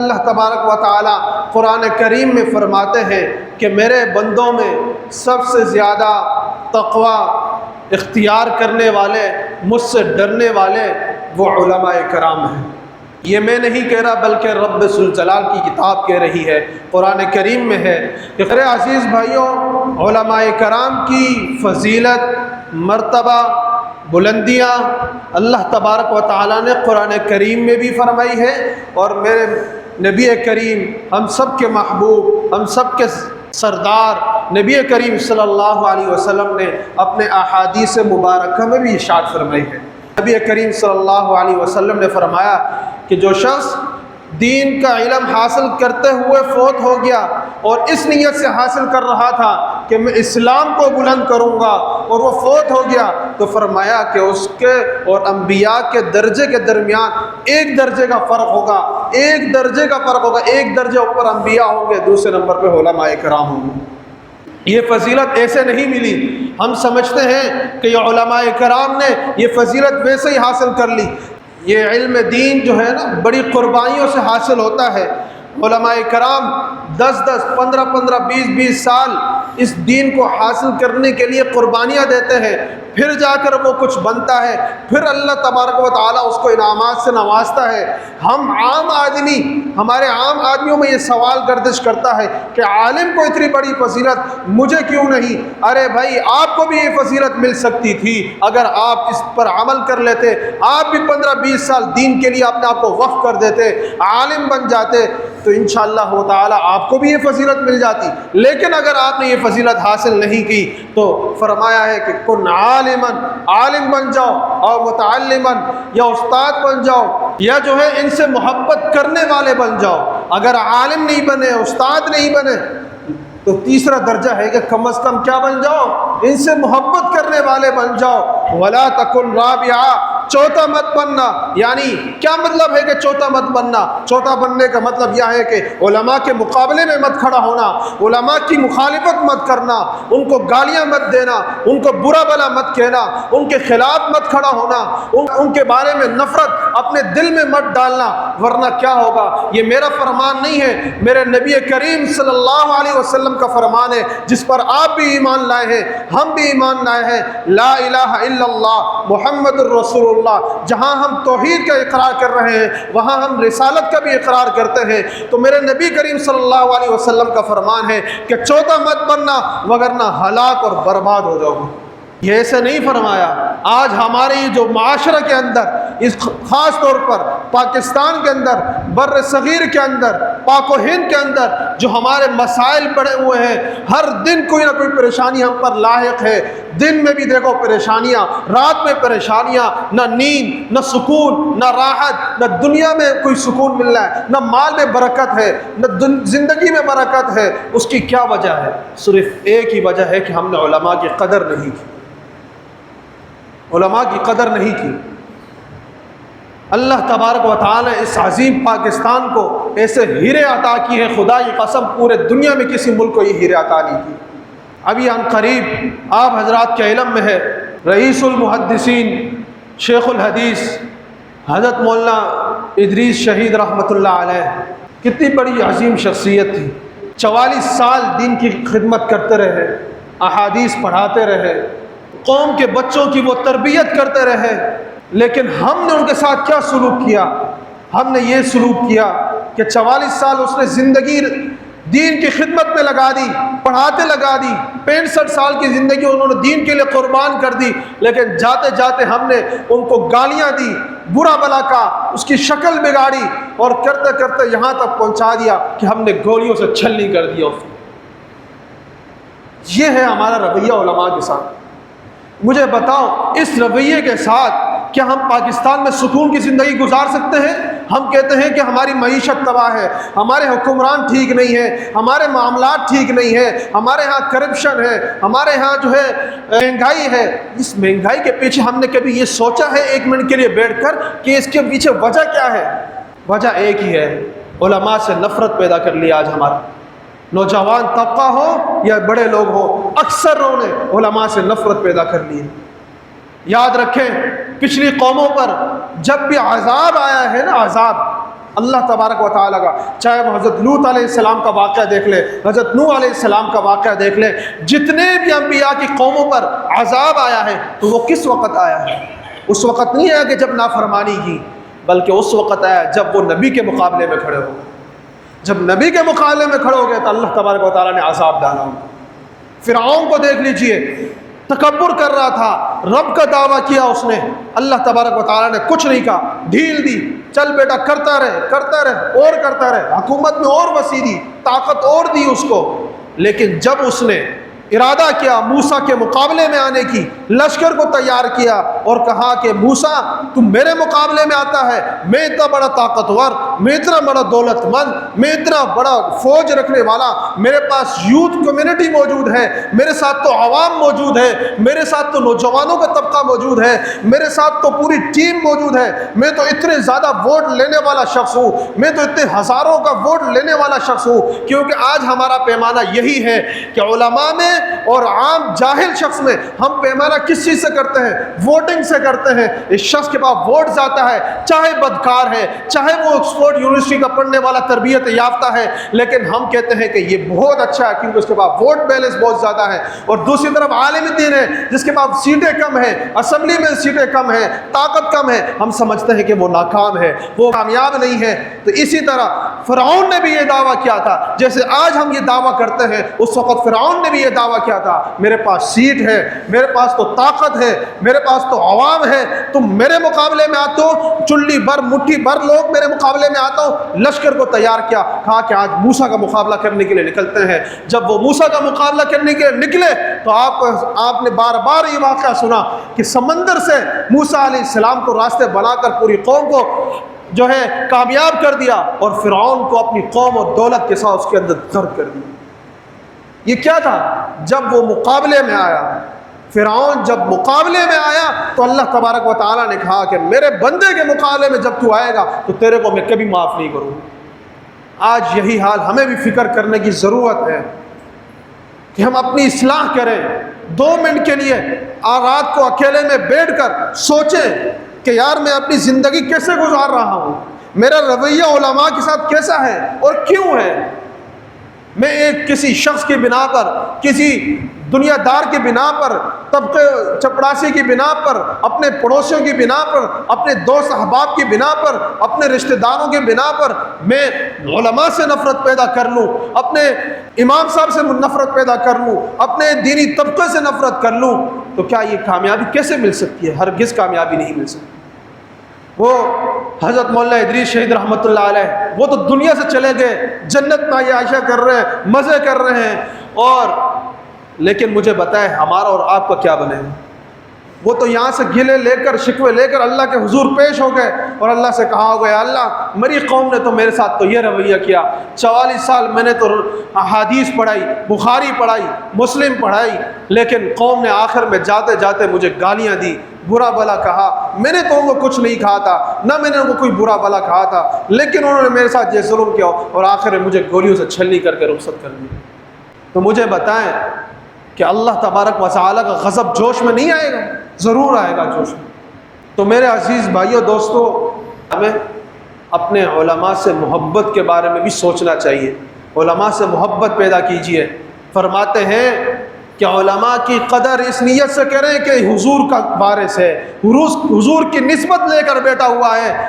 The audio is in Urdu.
اللہ تبارک و تعالی قرآن کریم میں فرماتے ہیں کہ میرے بندوں میں سب سے زیادہ تقوی اختیار کرنے والے، مجھ سے ڈرنے والے وہ علماء کرام ہیں۔ یہ میں نہیں کہہ رہا بلکہ رب ذوالجلال کی کتاب کہہ رہی ہے، قرآن کریم میں ہے کہ میرے عزیز بھائیوں، علماء کرام کی فضیلت، مرتبہ، بلندیاں اللہ تبارک و تعالیٰ نے قرآن کریم میں بھی فرمائی ہے، اور میرے نبی کریم، ہم سب کے محبوب، ہم سب کے سردار نبی کریم صلی اللہ علیہ وسلم نے اپنے احادیث مبارکہ میں بھی ارشاد فرمائی ہے۔ نبی کریم صلی اللہ علیہ وسلم نے فرمایا کہ جو شخص دین کا علم حاصل کرتے ہوئے فوت ہو گیا اور اس نیت سے حاصل کر رہا تھا کہ میں اسلام کو بلند کروں گا، اور وہ فوت ہو گیا، تو فرمایا کہ اس کے اور انبیاء کے درجے کے درمیان ایک درجے کا فرق ہوگا، ایک درجے کا فرق ہوگا، ایک درجے اوپر انبیاء ہوں گے، دوسرے نمبر پہ علماء کرام ہوں گے۔ یہ فضیلت ایسے نہیں ملی، ہم سمجھتے ہیں کہ یہ علماء کرام نے یہ فضیلت ویسے ہی حاصل کر لی۔ یہ علم دین جو ہے نا بڑی قربانیوں سے حاصل ہوتا ہے۔ علماء کرام 10 15 20 سال اس دین کو حاصل کرنے کے لیے قربانیاں دیتے ہیں، پھر جا کر وہ کچھ بنتا ہے، پھر اللہ تبارک و تعالیٰ اس کو انعامات سے نوازتا ہے۔ ہم عام آدمی، ہمارے عام آدمیوں میں یہ سوال گردش کرتا ہے کہ عالم کو اتنی بڑی فضیلت مجھے کیوں نہیں؟ ارے بھائی، آپ کو بھی یہ فضیلت مل سکتی تھی اگر آپ اس پر عمل کر لیتے، آپ بھی 15 20 سال دین کے لیے اپنے آپ کو وقف کر دیتے، عالم بن جاتے، تو انشاءاللہ تعالیٰ آپ کو بھی یہ فضیلت مل جاتی۔ لیکن اگر آپ نے یہ فضیلت حاصل نہیں کی تو فرمایا ہے کہ کن عالماً، عالم بن جاؤ، اور متعلماً، یا استاد بن جاؤ، یا جو ہے ان سے محبت کرنے والے بن جاؤ۔ اگر عالم نہیں بنے، استاد نہیں بنے، تو تیسرا درجہ ہے کہ کم از کم کیا بن جاؤ؟ ان سے محبت کرنے والے بن جاؤ۔ ولا تکن رابعہ، چوتھا مت بننا۔ یعنی کیا مطلب ہے کہ چوتھا مت بننا؟ چوتھا بننے کا مطلب یہ ہے کہ علماء کے مقابلے میں مت کھڑا ہونا، علماء کی مخالفت مت کرنا، ان کو گالیاں مت دینا، ان کو برا بلا مت کہنا، ان کے خلاف مت کھڑا ہونا، ان کے بارے میں نفرت اپنے دل میں مت ڈالنا، ورنہ کیا ہوگا؟ یہ میرا فرمان نہیں ہے، میرے نبی کریم صلی اللہ علیہ وسلم کا فرمان ہے، جس پر آپ بھی ایمان لائے ہیں، ہم بھی ایمان لائے ہیں۔ لا الہ الا اللہ محمد الرسول اللہ۔ جہاں ہم توحید کا اقرار کر رہے ہیں، وہاں ہم رسالت کا بھی اقرار کرتے ہیں۔ تو میرے نبی کریم صلی اللہ علیہ وسلم کا فرمان ہے کہ چوتھا مت بننا، وگرنہ ہلاک اور برباد ہو جاؤ گے۔ یہ ایسے نہیں فرمایا۔ آج ہمارے جو معاشرے کے اندر، اس خاص طور پر پاکستان کے اندر، بر صغیر کے اندر، پاک و ہند کے اندر جو ہمارے مسائل پڑے ہوئے ہیں، ہر دن کوئی نہ کوئی پریشانی ہم پر لاحق ہے۔ دن میں بھی دیکھو پریشانیاں، رات میں پریشانیاں، نہ نیند، نہ سکون، نہ راحت، نہ دنیا میں کوئی سکون مل رہا ہے، نہ مال میں برکت ہے، نہ زندگی میں برکت ہے۔ اس کی کیا وجہ ہے؟ صرف ایک ہی وجہ ہے کہ ہم نے علماء کی قدر نہیں کی، علماء کی قدر نہیں کی۔ اللہ تبارک و تعالی نے اس عظیم پاکستان کو ایسے ہیرے عطا کی ہے، خدا کی قسم پورے دنیا میں کسی ملک کو یہ ہیرے عطا نہیں کی۔ ابھی عن قریب آپ حضرات کے علم میں ہے، رئیس المحدثین، شیخ الحدیث حضرت مولانا ادریس شہید رحمۃ اللہ علیہ، کتنی بڑی عظیم شخصیت تھی۔ 44 سال دین کی خدمت کرتے رہے، احادیث پڑھاتے رہے، قوم کے بچوں کی وہ تربیت کرتے رہے۔ لیکن ہم نے ان کے ساتھ کیا سلوک کیا؟ ہم نے یہ سلوک کیا کہ 44 سال اس نے زندگی دین کی خدمت میں لگا دی، پڑھاتے لگا دی، 65 سال کی زندگی انہوں نے دین کے لیے قربان کر دی، لیکن جاتے جاتے ہم نے ان کو گالیاں دی، برا بلا کہا، اس کی شکل بگاڑی، اور کرتے کرتے یہاں تک پہنچا دیا کہ ہم نے گولیوں سے چھلنی کر دیا اس کو۔ یہ ہے ہمارا رویہ علماء کے ساتھ۔ مجھے بتاؤ، اس رویے کے ساتھ کیا ہم پاکستان میں سکون کی زندگی گزار سکتے ہیں؟ ہم کہتے ہیں کہ ہماری معیشت تباہ ہے، ہمارے حکمران ٹھیک نہیں ہے، ہمارے معاملات ٹھیک نہیں ہیں، ہمارے ہاں کرپشن ہے، ہمارے ہاں جو ہے مہنگائی ہے۔ اس مہنگائی کے پیچھے ہم نے کبھی یہ سوچا ہے ایک منٹ کے لیے بیٹھ کر کہ اس کے پیچھے وجہ کیا ہے؟ وجہ ایک ہی ہے، علماء سے نفرت پیدا کر لی آج ہمارا۔ نوجوان طبقہ ہو یا بڑے لوگ ہو، اکثر انہوں نے علماء سے نفرت پیدا کر لی ہے۔ یاد رکھیں، پچھلی قوموں پر جب بھی عذاب آیا ہے نا، عذاب اللہ تبارک و تعالیٰ کا، چاہے وہ حضرت لوط علیہ السلام کا واقعہ دیکھ لے، حضرت نوح علیہ السلام کا واقعہ دیکھ لے، جتنے بھی انبیاء کی قوموں پر عذاب آیا ہے تو وہ کس وقت آیا ہے؟ اس وقت نہیں آیا کہ جب نافرمانی کی، بلکہ اس وقت آیا جب وہ نبی کے مقابلے میں کھڑے ہو گئے۔ جب نبی کے مقابلے میں کھڑے ہو گئے تو اللہ تبارک و تعالیٰ نے عذاب ڈالا۔ فرعون کو دیکھ لیجئے، تکبر کر رہا تھا، رب کا دعویٰ کیا اس نے، اللہ تبارک و تعالیٰ نے کچھ نہیں کہا، ڈھیل دی، چل بیٹا کرتا رہے اور کرتا رہے، حکومت میں اور وسیع دی، طاقت اور دی اس کو۔ لیکن جب اس نے ارادہ کیا موسیٰ کے مقابلے میں آنے کی، لشکر کو تیار کیا اور کہا کہ موسیٰ تم میرے مقابلے میں آتا ہے، میں اتنا بڑا طاقتور، میں اتنا بڑا دولت مند، میں اتنا بڑا فوج رکھنے والا، میرے پاس یوتھ کمیونٹی موجود ہے، میرے ساتھ تو عوام موجود ہے، میرے ساتھ تو نوجوانوں کا طبقہ موجود ہے، میرے ساتھ تو پوری ٹیم موجود ہے، میں تو اتنے زیادہ ووٹ لینے والا شخص ہوں، میں تو اتنے ہزاروں کا ووٹ لینے والا شخص ہوں۔ کیونکہ آج ہمارا پیمانہ یہی ہے کہ علماء میں اور عام جاہل شخص میں ہم پیمانہ کس چیز سے کرتے ہیں؟ ووٹنگ سے کرتے ہیں۔ اس شخص کے پاس ووٹ جاتا ہے، چاہے بدکار ہے، چاہے وہ آکسفورڈ یونیورسٹی کا پڑھنے والا تربیت یافتہ ہے، لیکن ہم کہتے ہیں کہ یہ بہت اچھا ہے کیونکہ اس کے پاس ووٹ بیلنس بہت زیادہ ہے۔ اور دوسری طرف عالم دین ہے جس کے پاس سیٹیں کم ہیں، اسمبلی میں سیٹیں کم ہیں، طاقت کم ہے، ہم سمجھتے ہیں کہ وہ ناکام ہے، وہ کامیاب نہیں ہے۔ تو اسی طرح فرعون نے بھی یہ دعویٰ کیا تھا، جیسے آج ہم یہ دعویٰ کرتے ہیں، اس وقت فرعون نے بھی یہ دعویٰ کیا تھا، میرے پاس سیٹ ہے، میرے پاس تو طاقت ہے، میرے پاس تو عوام ہے، تم میرے مقابلے میں آتے ہو، چلی بھر مٹھی بھر لوگ میرے مقابلے میں آتا ہو۔ لشکر کو تیار کیا، کہا کہ آج موسیٰ کا مقابلہ کرنے کے لیے نکلتے ہیں۔ جب وہ موسیٰ کا مقابلہ کرنے کے لیے نکلے تو آپ نے بار بار یہ واقعہ سنا کہ سمندر سے موسیٰ علیہ السلام کو راستے بنا کر پوری قوم کو جو ہے کامیاب کر دیا، اور فرعون کو اپنی قوم اور دولت کے ساتھ اس کے اندر غرق کر دیا۔ یہ کیا تھا؟ جب وہ مقابلے میں آیا، فرعون جب مقابلے میں آیا تو اللہ تبارک و تعالیٰ نے کہا کہ میرے بندے کے مقابلے میں جب تو آئے گا تو تیرے کو میں کبھی معاف نہیں کروں۔ آج یہی حال ہمیں بھی فکر کرنے کی ضرورت ہے کہ ہم اپنی اصلاح کریں۔ 2 منٹ کے لیے رات کو اکیلے میں بیٹھ کر سوچیں کہ یار میں اپنی زندگی کیسے گزار رہا ہوں، میرا رویہ علماء کے ساتھ کیسا ہے اور کیوں ہے۔ میں ایک کسی شخص کی بنا پر، کسی دنیا دار کی بنا پر، طبقے چپڑاسی کی بنا پر، اپنے پڑوسیوں کی بنا پر، اپنے دوست احباب کی بنا پر، اپنے رشتہ داروں کی بنا پر میں علماء سے نفرت پیدا کر لوں، اپنے امام صاحب سے نفرت پیدا کر لوں، اپنے دینی طبقے سے نفرت کر لوں، تو کیا یہ کامیابی کیسے مل سکتی ہے؟ ہرگز کامیابی نہیں مل سکتی۔ وہ حضرت مولانا ادریس شہید رحمۃ اللہ علیہ، وہ تو دنیا سے چلے گئے، جنت میں عائشہ کر رہے ہیں، مزے کر رہے ہیں، اور لیکن مجھے بتائیں ہمارا اور آپ کا کیا بنے گا؟ وہ تو یہاں سے گلے لے کر، شکوے لے کر اللہ کے حضور پیش ہو گئے اور اللہ سے کہا ہو گیا، اللہ میری قوم نے تو میرے ساتھ تو یہ رویہ کیا، 44 سال میں نے تو احادیث پڑھائی، بخاری پڑھائی، مسلم پڑھائی، لیکن قوم نے آخر میں جاتے جاتے مجھے گالیاں دی، برا بھلا کہا۔ میں نے تو ان کو کچھ نہیں کہا تھا، نہ میں نے ان کو کوئی برا بھلا کہا تھا، لیکن انہوں نے میرے ساتھ یہ ظلم کیا اور آخر میں مجھے گولیوں سے چھلنی کر کے رخصت کر دی۔ تو مجھے بتائیں کہ اللہ تبارک و تعالیٰ کا غضب جوش میں نہیں آئے گا؟ ضرور آئے گا جوش میں۔ تو میرے عزیز بھائیو دوستو، ہمیں اپنے علماء سے محبت کے بارے میں بھی سوچنا چاہیے، علماء سے محبت پیدا کیجیے۔ فرماتے ہیں کہ علماء کی قدر اس نیت سے کریں کہ حضور کا وارث ہے، حضور کی نسبت لے کر بیٹھا ہوا ہے۔